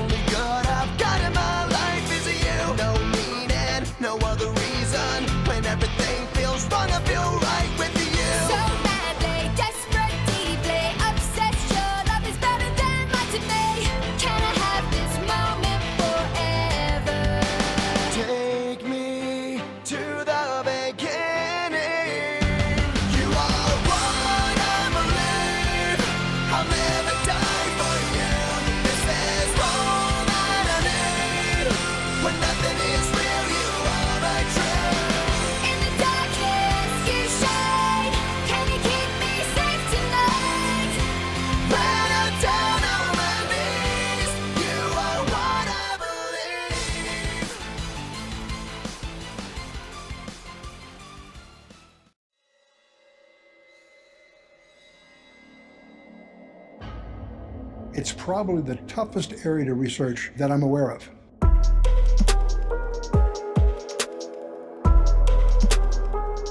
only good I've got in my life is you. No meaning, no other reason. When everything feels wrong, I feel right with you. So madly, desperate, deeply obsessed. Your love is better than life to me. Can I have this moment forever? Take me to the beginning. You are what I believe. I'll never die for you. This is all that I need. When nothing is real, you are my truth. In the darkness, you shine. Can you keep me safe tonight? When I'm down on my knees, you are what I believe. It's probably the toughest area to research that I'm aware of.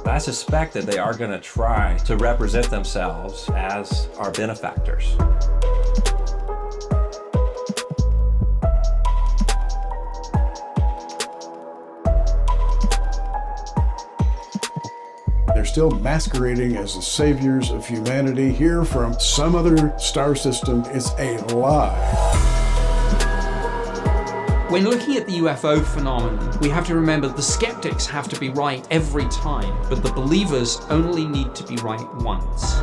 I suspect that they are going to try to represent themselves as our benefactors. They're still masquerading as the saviors of humanity here from some other star system. It's a lie. When looking at the UFO phenomenon, we have to remember the skeptics have to be right every time, but the believers only need to be right once.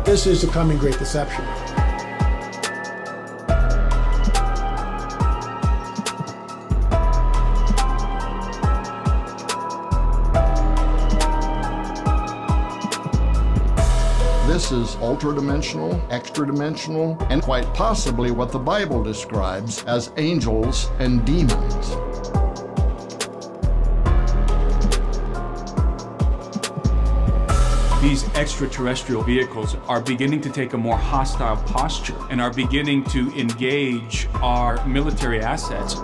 This is the coming great deception. This is ultra-dimensional, extra-dimensional, and quite possibly what the Bible describes as angels and demons. These extraterrestrial vehicles are beginning to take a more hostile posture and are beginning to engage our military assets.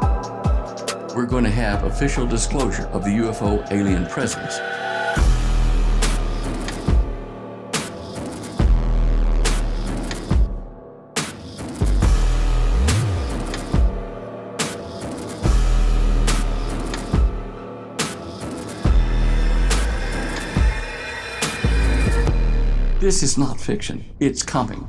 We're going to have official disclosure of the UFO alien presence. This is not fiction. It's coming.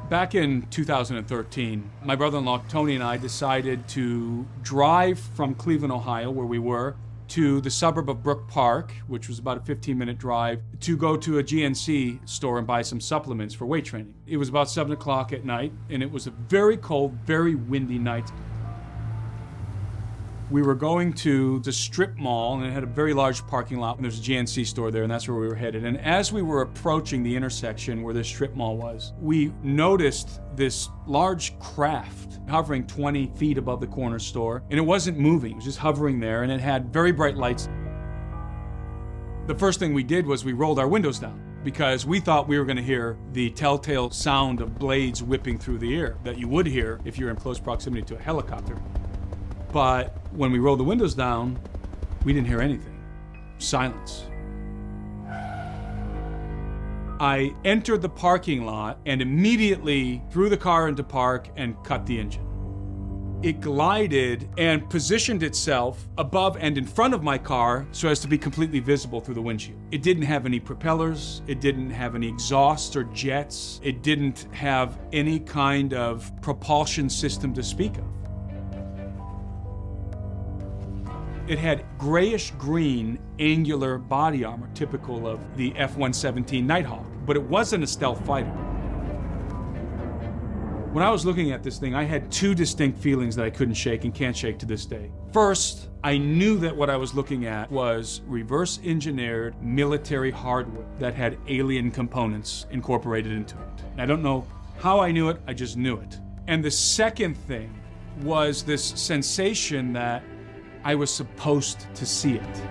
Back in 2013, my brother-in-law Tony and I decided to drive from Cleveland, Ohio, where we were, to the suburb of Brook Park, which was about a 15-minute drive, to go to a GNC store and buy some supplements for weight training. It was about 7 o'clock at night, and it was a very cold, very windy night. We were going to the strip mall, and it had a very large parking lot, and there's a GNC store there, and that's where we were headed. And as we were approaching the intersection where this strip mall was, we noticed this large craft hovering 20 feet above the corner store, and it wasn't moving, it was just hovering there, and it had very bright lights. The first thing we did was we rolled our windows down, because we thought we were going to hear the telltale sound of blades whipping through the air that you would hear if you're in close proximity to a helicopter. But when we rolled the windows down, we didn't hear anything. Silence. I entered the parking lot and immediately threw the car into park and cut the engine. It glided and positioned itself above and in front of my car so as to be completely visible through the windshield. It didn't have any propellers, it didn't have any exhausts or jets, it didn't have any kind of propulsion system to speak of. It had grayish-green angular body armor, typical of the F-117 Nighthawk, but it wasn't a stealth fighter. When I was looking at this thing, I had two distinct feelings that I couldn't shake and can't shake to this day. First, I knew that what I was looking at was reverse-engineered military hardware that had alien components incorporated into it. And I don't know how I knew it, I just knew it. And the second thing was this sensation that I was supposed to see it.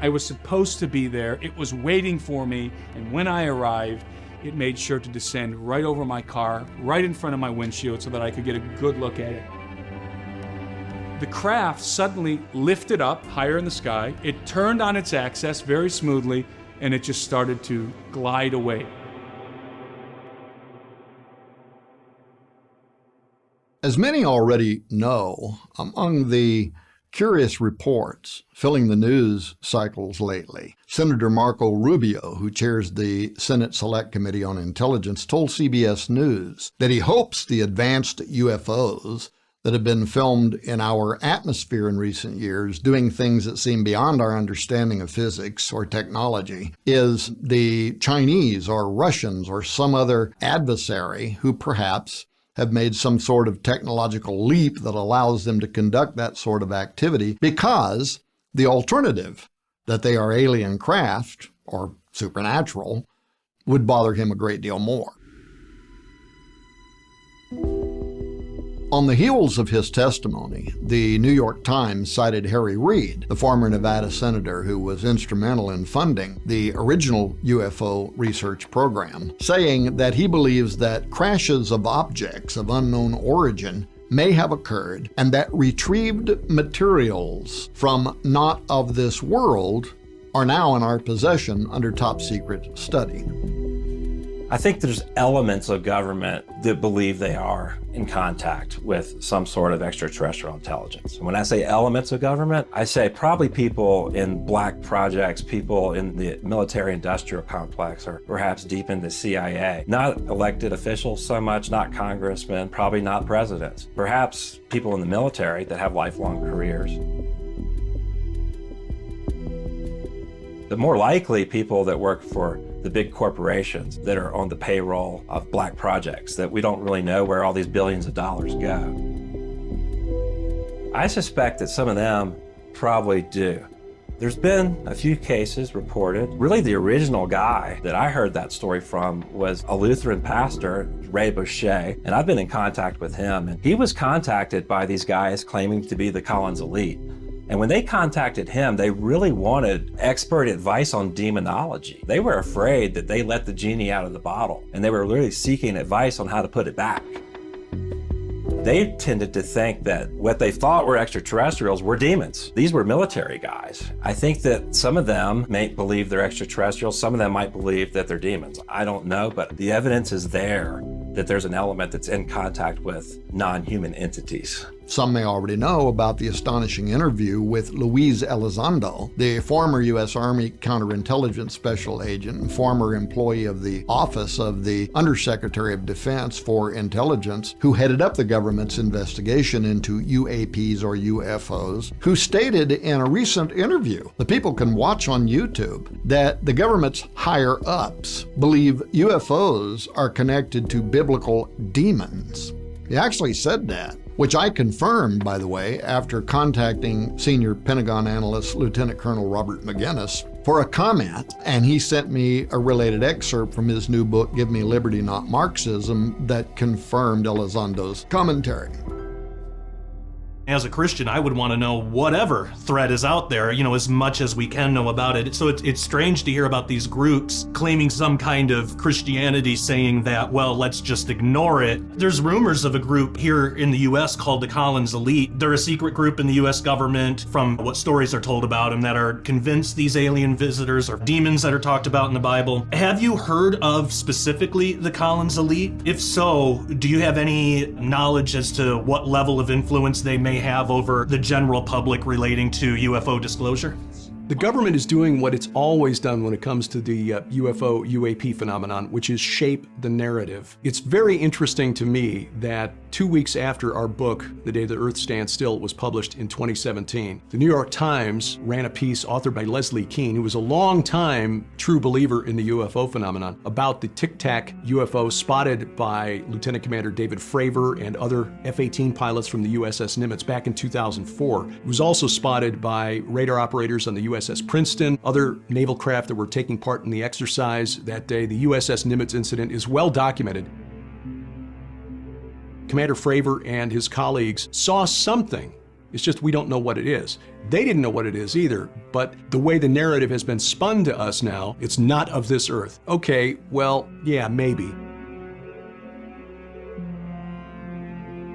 I was supposed to be there. It was waiting for me, and when I arrived, it made sure to descend right over my car, right in front of my windshield so that I could get a good look at it. The craft suddenly lifted up higher in the sky. It turned on its axis very smoothly, and it just started to glide away. As many already know, among the curious reports filling the news cycles lately, Senator Marco Rubio, who chairs the Senate Select Committee on Intelligence, told CBS News that he hopes the advanced UFOs that have been filmed in our atmosphere in recent years, doing things that seem beyond our understanding of physics or technology, is the Chinese or Russians or some other adversary who perhaps have made some sort of technological leap that allows them to conduct that sort of activity, because the alternative, that they are alien craft or supernatural, would bother him a great deal more. On the heels of his testimony, the New York Times cited Harry Reid, the former Nevada senator who was instrumental in funding the original UFO research program, saying that he believes that crashes of objects of unknown origin may have occurred and that retrieved materials from not of this world are now in our possession under top secret study. I think there's elements of government that believe they are in contact with some sort of extraterrestrial intelligence. When I say elements of government, I say probably people in black projects, people in the military-industrial complex, or perhaps deep in the CIA. Not elected officials so much, not congressmen, probably not presidents. Perhaps people in the military that have lifelong careers. The more likely people that work for the big corporations that are on the payroll of black projects that we don't really know where all these billions of dollars go. I suspect that some of them probably do. There's been a few cases reported. Really, the original guy that I heard that story from was a Lutheran pastor, Ray Boucher, and I've been in contact with him. And he was contacted by these guys claiming to be the Collins elite. And when they contacted him, they really wanted expert advice on demonology. They were afraid that they let the genie out of the bottle, and they were really seeking advice on how to put it back. They tended to think that what they thought were extraterrestrials were demons. These were military guys. I think that some of them may believe they're extraterrestrials, some of them might believe that they're demons. I don't know, but the evidence is there that there's an element that's in contact with non-human entities. Some may already know about the astonishing interview with Luis Elizondo, the former U.S. Army counterintelligence special agent and former employee of the Office of the Undersecretary of Defense for Intelligence, who headed up the government's investigation into UAPs or UFOs, who stated in a recent interview that people can watch on YouTube that the government's higher-ups believe UFOs are connected to biblical demons. He actually said that, which I confirmed, by the way, after contacting senior Pentagon analyst Lieutenant Colonel Robert McGinnis for a comment, and he sent me a related excerpt from his new book, Give Me Liberty, Not Marxism, that confirmed Elizondo's commentary. As a Christian, I would want to know whatever threat is out there, as much as we can know about it. So it's strange to hear about these groups claiming some kind of Christianity, saying that, well, let's just ignore it. There's rumors of a group here in the U.S. called the Collins Elite. They're a secret group in the U.S. government, from what stories are told about them, that are convinced these alien visitors are demons that are talked about in the Bible. Have you heard of specifically the Collins Elite? If so, do you have any knowledge as to what level of influence they may have over the general public relating to UFO disclosure? The government is doing what it's always done when it comes to the UFO, UAP phenomenon, which is shape the narrative. It's very interesting to me that 2 weeks after our book, The Day the Earth Stands Still, was published in 2017, the New York Times ran a piece authored by Leslie Kean, who was a long-time true believer in the UFO phenomenon, about the Tic Tac UFO spotted by Lieutenant Commander David Fravor and other F-18 pilots from the USS Nimitz back in 2004. It was also spotted by radar operators on the USS Princeton, other naval craft that were taking part in the exercise that day. The USS Nimitz incident is well documented. Commander Fravor and his colleagues saw something It's just we don't know what it is. They didn't know what it is either, but the way the narrative has been spun to us now, it's not of this earth. Okay, well, yeah, maybe.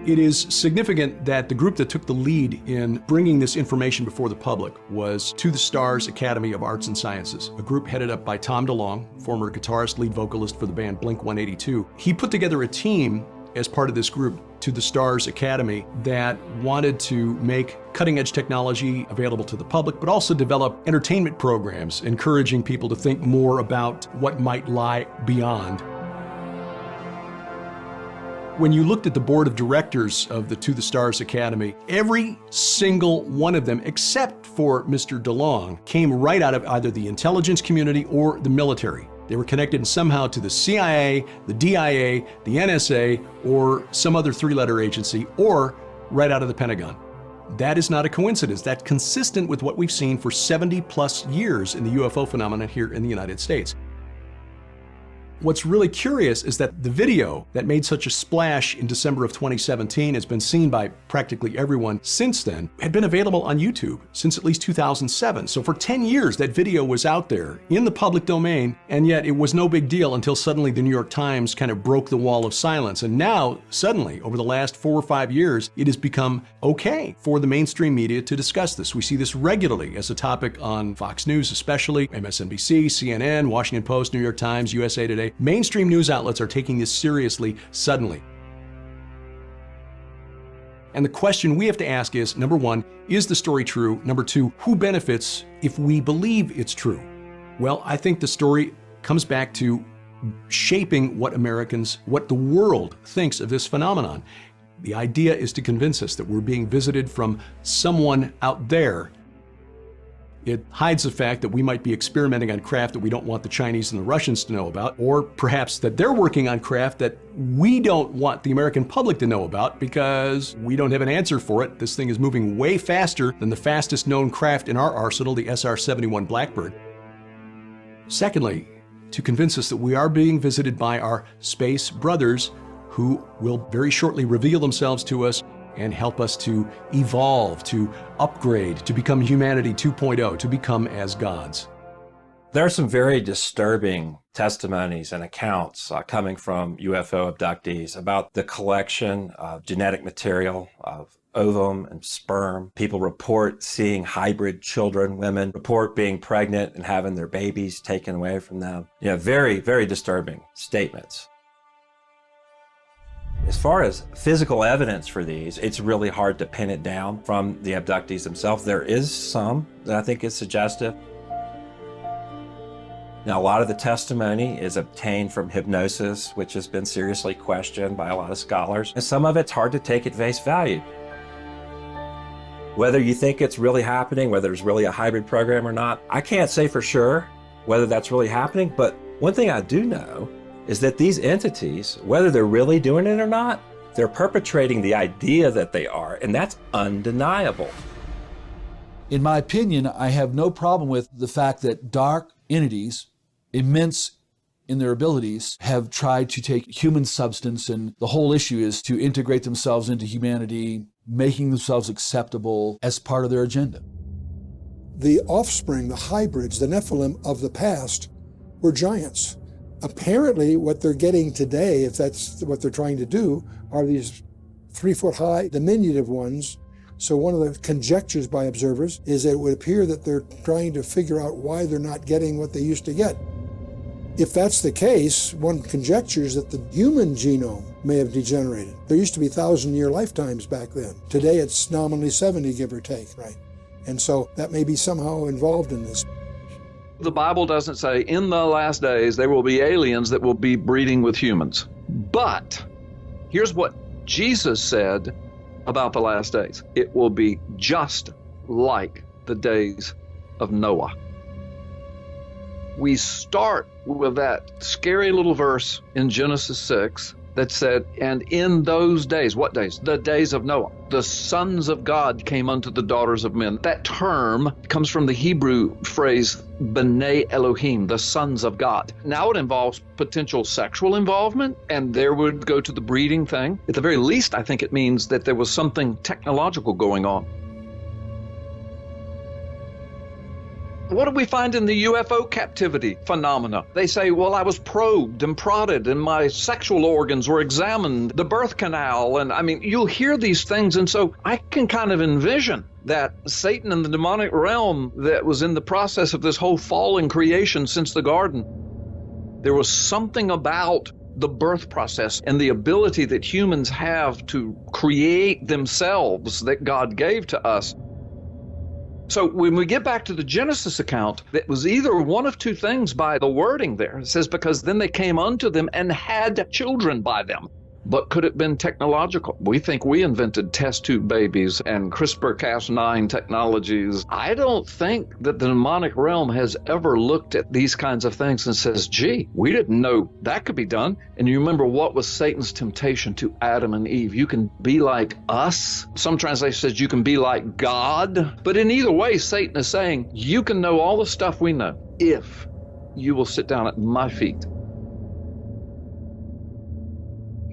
It is significant that the group that took the lead in bringing this information before the public was To the Stars Academy of Arts and Sciences, a group headed up by Tom DeLonge, former guitarist, lead vocalist for the band Blink-182. He put together a team as part of this group, To the Stars Academy, that wanted to make cutting-edge technology available to the public, but also develop entertainment programs, encouraging people to think more about what might lie beyond. When you looked at the board of directors of the To the Stars Academy, every single one of them, except for Mr. DeLonge, came right out of either the intelligence community or the military. They were connected somehow to the CIA, the DIA, the NSA, or some other three-letter agency, or right out of the Pentagon. That is not a coincidence. That's consistent with what we've seen for 70-plus years in the UFO phenomenon here in the United States. What's really curious is that the video that made such a splash in December of 2017 has been seen by practically everyone since then, had been available on YouTube since at least 2007. So for 10 years, that video was out there in the public domain, and yet it was no big deal until suddenly the New York Times kind of broke the wall of silence. And now, suddenly, over the last 4 or 5 years, it has become okay for the mainstream media to discuss this. We see this regularly as a topic on Fox News, especially MSNBC, CNN, Washington Post, New York Times, USA Today. Mainstream news outlets are taking this seriously suddenly. And the question we have to ask is, number one, is the story true? Number two, who benefits if we believe it's true? Well, I think the story comes back to shaping what Americans, what the world thinks of this phenomenon. The idea is to convince us that we're being visited from someone out there. It hides the fact that we might be experimenting on craft that we don't want the Chinese and the Russians to know about, or perhaps that they're working on craft that we don't want the American public to know about because we don't have an answer for it. This thing is moving way faster than the fastest known craft in our arsenal, the SR-71 Blackbird. Secondly, to convince us that we are being visited by our space brothers who will very shortly reveal themselves to us and help us to evolve, to upgrade, to become humanity 2.0, to become as gods. There are some very disturbing testimonies and accounts coming from UFO abductees about the collection of genetic material of ovum and sperm. People report seeing hybrid children. Women report being pregnant and having their babies taken away from them. Very, very disturbing statements. As far as physical evidence for these, it's really hard to pin it down from the abductees themselves. There is some that I think is suggestive. Now, a lot of the testimony is obtained from hypnosis, which has been seriously questioned by a lot of scholars, and some of it's hard to take at face value. Whether you think it's really happening, whether there's really a hybrid program or not, I can't say for sure whether that's really happening, but one thing I do know is that these entities, whether they're really doing it or not, they're perpetrating the idea that they are, and that's undeniable. In my opinion, I have no problem with the fact that dark entities, immense in their abilities, have tried to take human substance, and the whole issue is to integrate themselves into humanity, making themselves acceptable as part of their agenda. The offspring, the hybrids, the Nephilim of the past were giants. Apparently, what they're getting today, if that's what they're trying to do, are these 3-foot-high diminutive ones. So one of the conjectures by observers is that it would appear that they're trying to figure out why they're not getting what they used to get. If that's the case, one conjectures that the human genome may have degenerated. There used to be 1,000-year lifetimes back then. Today it's nominally 70, give or take, right? And so that may be somehow involved in this. The Bible doesn't say in the last days there will be aliens that will be breeding with humans. But here's what Jesus said about the last days. It will be just like the days of Noah. We start with that scary little verse in Genesis 6 that said, and in those days, what days? The days of Noah. The sons of God came unto the daughters of men. That term comes from the Hebrew phrase, B'nai Elohim, the sons of God. Now it involves potential sexual involvement, and there would go to the breeding thing. At the very least, I think it means that there was something technological going on. What do we find in the UFO captivity phenomena? They say, well, I was probed and prodded and my sexual organs were examined, the birth canal. And I mean, you'll hear these things. And so I can kind of envision that Satan and the demonic realm that was in the process of this whole fallen creation since the garden, there was something about the birth process and the ability that humans have to create themselves that God gave to us. So when we get back to the Genesis account, it was either one of two things by the wording there. It says, because then they came unto them and had children by them. But could it have been technological? We think we invented test tube babies and CRISPR-Cas9 technologies. I don't think that the demonic realm has ever looked at these kinds of things and says, gee, we didn't know that could be done. And you remember what was Satan's temptation to Adam and Eve? You can be like us. Some translation says you can be like God. But in either way, Satan is saying, you can know all the stuff we know if you will sit down at my feet.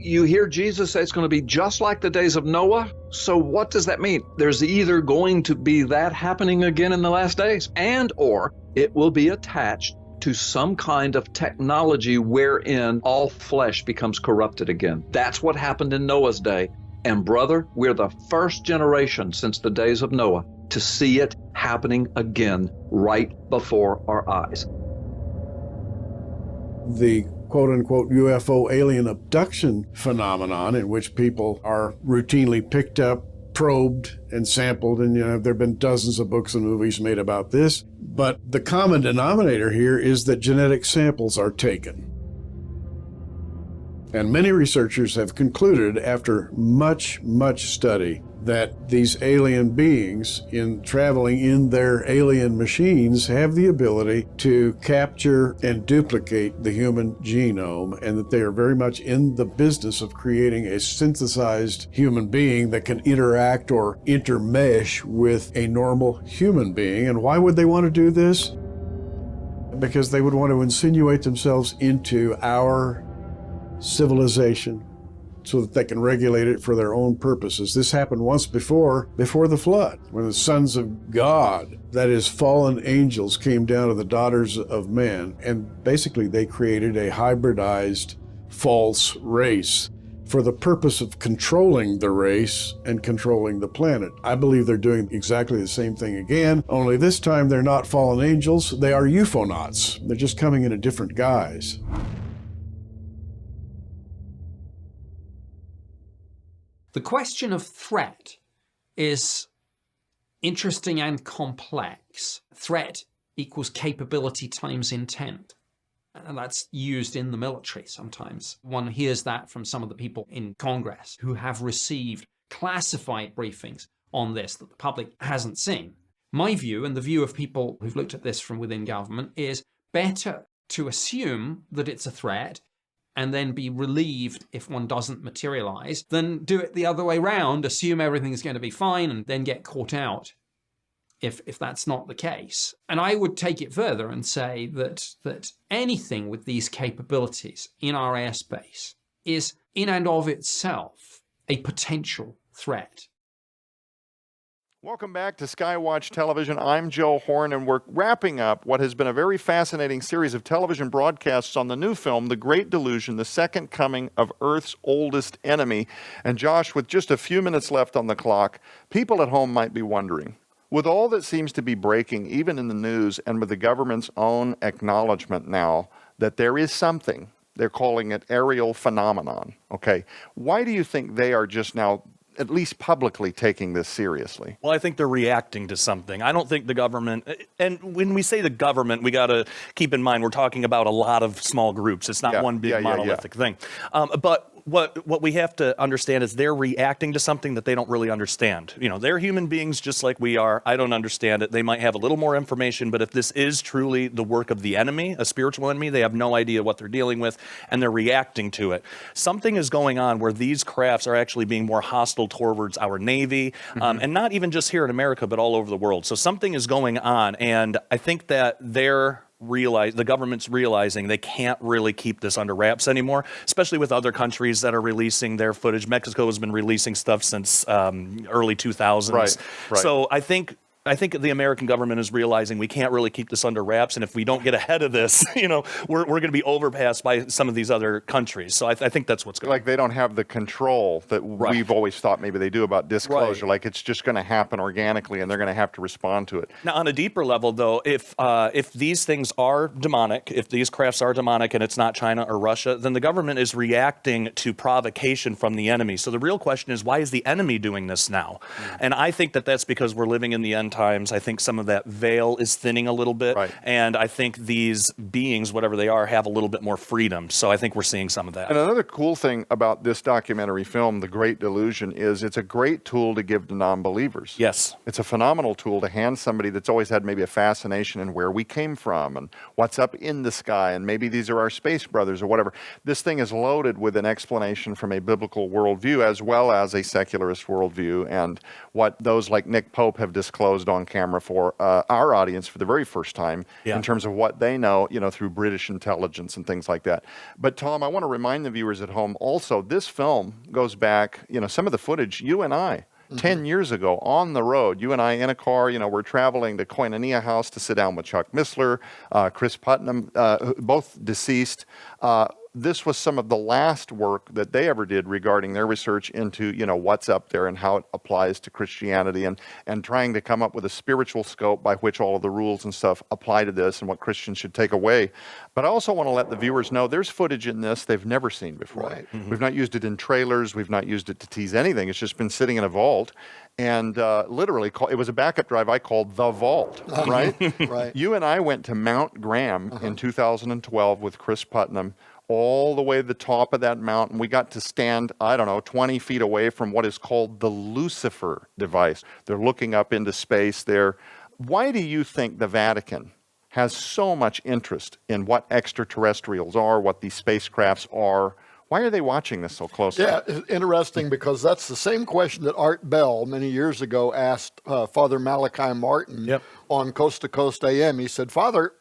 You hear Jesus say it's going to be just like the days of Noah. So what does that mean? There's either going to be that happening again in the last days, and or it will be attached to some kind of technology wherein all flesh becomes corrupted again. That's what happened in Noah's day. And brother, we're the first generation since the days of Noah to see it happening again right before our eyes. The quote-unquote UFO alien abduction phenomenon, in which people are routinely picked up, probed, and sampled, and there have been dozens of books and movies made about this. But the common denominator here is that genetic samples are taken. And many researchers have concluded, after much, much study, that these alien beings, in traveling in their alien machines, have the ability to capture and duplicate the human genome, and that they are very much in the business of creating a synthesized human being that can interact or intermesh with a normal human being. And why would they want to do this? Because they would want to insinuate themselves into our civilization, so that they can regulate it for their own purposes. This happened once before the flood, when the sons of God, that is fallen angels, came down to the daughters of men, and basically they created a hybridized false race for the purpose of controlling the race and controlling the planet. I believe they're doing exactly the same thing again, only this time they're not fallen angels, they are euphonauts. They're just coming in a different guise. The question of threat is interesting and complex. Threat equals capability times intent. And that's used in the military sometimes. One hears that from some of the people in Congress who have received classified briefings on this that the public hasn't seen. My view, and the view of people who've looked at this from within government, is better to assume that it's a threat and then be relieved if one doesn't materialize, than do it the other way round, assume everything's going to be fine and then get caught out if that's not the case. And I would take it further and say that anything with these capabilities in our airspace is in and of itself a potential threat. Welcome back to Skywatch Television. I'm Joe Horn, and we're wrapping up what has been a very fascinating series of television broadcasts on the new film, The Great Delusion, The Second Coming of Earth's Oldest Enemy. And Josh, with just a few minutes left on the clock, people at home might be wondering, with all that seems to be breaking, even in the news, and with the government's own acknowledgement now that there is something, they're calling it aerial phenomenon, okay? Why do you think they are just now at least publicly taking this seriously? Well, I think they're reacting to something. I don't think the government, and when we say the government, we got to keep in mind we're talking about a lot of small groups. It's not one big monolithic thing. But what we have to understand is they're reacting to something that they don't really understand. You know, they're human beings just like we are. I don't understand it. They might have a little more information, but if this is truly the work of the enemy, a spiritual enemy, they have no idea what they're dealing with, and they're reacting to it. Something is going on where these crafts are actually being more hostile towards our Navy, and not even just here in America, but all over the world. So something is going on, and I think that the government's realizing they can't really keep this under wraps anymore, especially with other countries that are releasing their footage. Mexico has been releasing stuff since early 2000s. Right. So I think I think the American government is realizing we can't really keep this under wraps, and if we don't get ahead of this, we're going to be overpassed by some of these other countries. So I think that's what's going on. Like they don't have the control that we've always thought maybe they do about disclosure. Like it's just going to happen organically, and they're going to have to respond to it. Now, on a deeper level, though, if these things are demonic, if these crafts are demonic and it's not China or Russia, then the government is reacting to provocation from the enemy. So the real question is, why is the enemy doing this now? And I think that that's because we're living in the end times. I think some of that veil is thinning a little bit. And I think these beings, whatever they are, have a little bit more freedom. So I think we're seeing some of that. And another cool thing about this documentary film, The Great Delusion, is it's a great tool to give to non-believers. Yes. It's a phenomenal tool to hand somebody that's always had maybe a fascination in where we came from and what's up in the sky, and maybe these are our space brothers or whatever. This thing is loaded with an explanation from a biblical worldview as well as a secularist worldview, and what those like Nick Pope have disclosed on camera for our audience for the very first time in terms of what they know, through British intelligence and things like that. But Tom, I want to remind the viewers at home also, this film goes back, some of the footage, you and I, 10 years ago on the road, you and I in a car, we're traveling to Koinonia House to sit down with Chuck Missler, Chris Putnam, both deceased. This was some of the last work that they ever did regarding their research into, what's up there and how it applies to Christianity, and trying to come up with a spiritual scope by which all of the rules and stuff apply to this and what Christians should take away. But I also want to let the viewers know there's footage in this they've never seen before. We've not used it in trailers. We've not used it to tease anything. It's just been sitting in a vault. And literally, it was a backup drive I called The Vault, right? You and I went to Mount Graham in 2012 with Chris Putnam, all the way to the top of that mountain. We got to stand, 20 feet away from what is called the Lucifer device. They're looking up into space there. Why do you think the Vatican has so much interest in what extraterrestrials are, what these spacecrafts are? Why are they watching this so closely? Yeah, it's interesting because that's the same question that Art Bell many years ago asked Father Malachi Martin on Coast to Coast AM. He said, Father,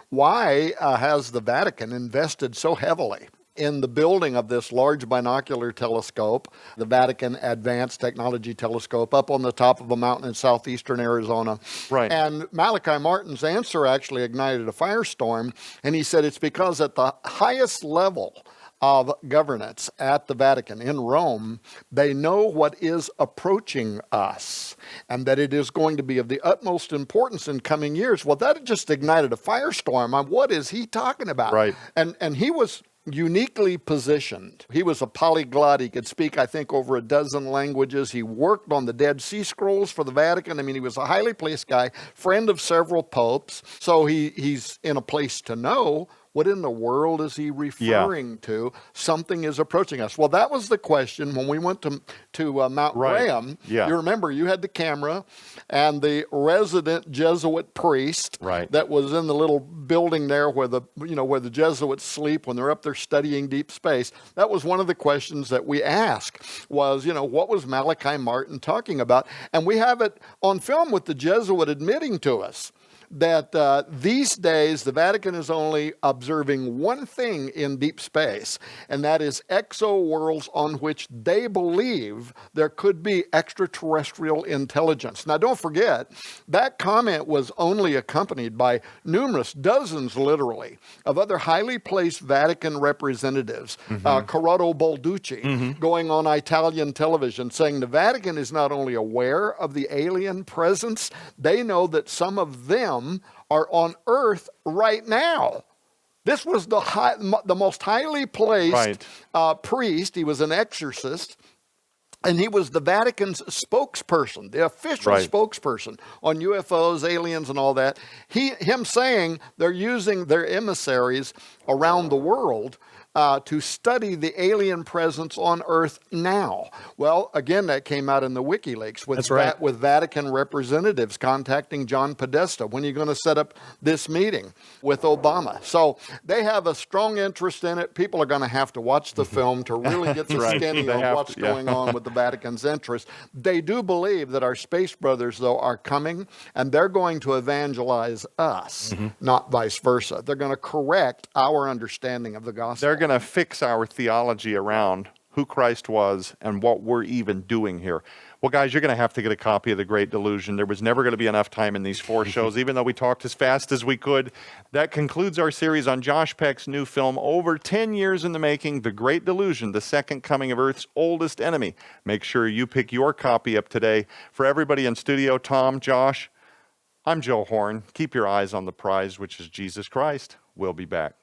why has the Vatican invested so heavily in the building of this large binocular telescope, the Vatican Advanced Technology Telescope, up on the top of a mountain in southeastern Arizona? And Malachi Martin's answer actually ignited a firestorm, and he said it's because at the highest level of governance at the Vatican in Rome, they know what is approaching us and that it is going to be of the utmost importance in coming years. Well, that just ignited a firestorm. What is he talking about? And he was uniquely positioned. He was a polyglot. He could speak, I think, over a dozen languages. He worked on the Dead Sea Scrolls for the Vatican. I mean, he was a highly placed guy, friend of several popes. So he's in a place to know. What in the world is he referring to? Something is approaching us. Well, that was the question when we went to Mount Graham. You remember, you had the camera and the resident Jesuit priest that was in the little building there where where the Jesuits sleep when they're up there studying deep space. That was one of the questions that we asked was, what was Malachi Martin talking about? And we have it on film with the Jesuit admitting to us that these days the Vatican is only observing one thing in deep space, and that is exo-worlds on which they believe there could be extraterrestrial intelligence. Now, don't forget, that comment was only accompanied by numerous, dozens literally, of other highly placed Vatican representatives, Corrado Balducci, going on Italian television saying the Vatican is not only aware of the alien presence, they know that some of them are on Earth right now. This was the most highly placed priest. He was an exorcist, and he was the Vatican's spokesperson, the official spokesperson on UFOs, aliens, and all that. Him saying they're using their emissaries around the world to study the alien presence on Earth now. Well, again, that came out in the WikiLeaks with Vatican representatives contacting John Podesta. When are you going to set up this meeting with Obama? So they have a strong interest in it. People are going to have to watch the film to really get the skinny on what's going on with the Vatican's interest. They do believe that our space brothers, though, are coming, and they're going to evangelize us, not vice versa. They're going to correct our understanding of the gospel. They're going to fix our theology around who Christ was, and what we're even doing here. Well, guys, you're going to have to get a copy of The Great Delusion. There was never going to be enough time in these 4 shows, even though we talked as fast as we could. That concludes our series on Josh Peck's new film, over 10 years in the making, The Great Delusion, the second coming of Earth's oldest enemy. Make sure you pick your copy up today. For everybody in studio, Tom, Josh, I'm Joe Horn. Keep your eyes on the prize, which is Jesus Christ. We'll be back.